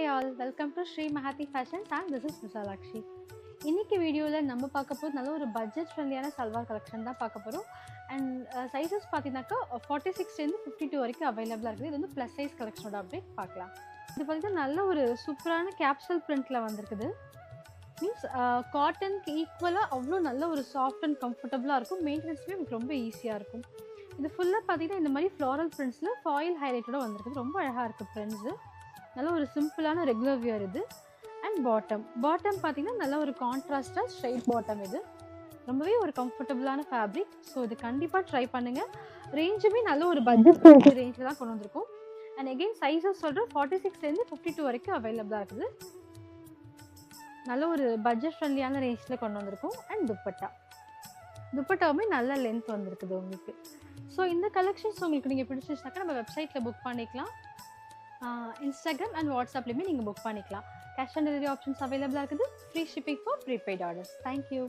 all, welcome to Sri Mahathi Fashions and this is Visalakshi. இன்னைக்கு வீடியோல நம்ம பார்க்க போறது நல்ல ஒரு பட்ஜெட் ஃப்ரெண்ட்லியான சல்வார் கலெக்ஷன் தான் பார்க்க போறோம். அண்ட் சைஸஸ் பார்த்தீங்கன்னாக்கா 46 இருந்து 52 வரைக்கும் அவைலபிளாக இருக்குது. இது வந்து ப்ளஸ் சைஸ் கலெக்ஷனோட அப்டேட் பார்க்கலாம். இது பார்த்தீங்கன்னா நல்ல ஒரு சூப்பரான கேப்சூல் பிரிண்ட்ல வந்திருக்குது. மீன்ஸ் காட்டனுக்கு ஈக்குவலாக அவ்வளோ நல்ல ஒரு சாஃப்ட் அண்ட் கம்ஃபர்டபுளாக இருக்கும். மெயின்டெனன்ஸுமே எனக்கு ரொம்ப ஈஸியாக இருக்கும். இது ஃபுல்லாக பார்த்தீங்கன்னா இந்த மாதிரி ஃப்ளாரல் பிரிண்ட்ஸில் ஃபாயில் ஹைலைட்டோட வந்திருக்குது. ரொம்ப அழகாக இருக்குது பிரிண்ட்ஸு. நல்ல ஒரு சிம்பிளான ரெகுலர் வியர் இது. அண்ட் பாட்டம் பார்த்தீங்கன்னா நல்ல ஒரு கான்ட்ராஸ்டாக ஸ்ட்ரைட் பாட்டம். இது ரொம்பவே ஒரு கம்ஃபர்டபுளான ஃபேப்ரிக். ஸோ இது கண்டிப்பாக ட்ரை பண்ணுங்கள். ரேஞ்சுமே நல்ல ஒரு பட்ஜெட் ரேஞ்சில் தான் கொண்டு வந்திருக்கும். அண்ட் எகெயின் சைஸஸ் சொல்கிறேன் 46 52 வரைக்கும் அவைலபிளாக இருக்குது. நல்ல ஒரு பட்ஜெட் ஃப்ரெண்ட்லியான ரேஞ்சில் கொண்டு வந்திருக்கும். அண்ட் துப்பட்டாவுமே நல்ல லென்த் வந்திருக்குது உங்களுக்கு. ஸோ இந்த கலெக்ஷன்ஸ் உங்களுக்கு நீங்கள் பிடிச்சிருச்சாக்கா நம்ம வெப்சைட்டில் புக் பண்ணிக்கலாம். இன்ஸ்டாகிராம் அண்ட் வாட்ஸ்அப்லேயுமே நீங்கள் புக் பண்ணிக்கலாம். கேஷ் ஆன் டெலிவரி ஆப்ஷன்ஸ் அவைலபிளாக இருக்குது. Free shipping for prepaid orders. Thank you.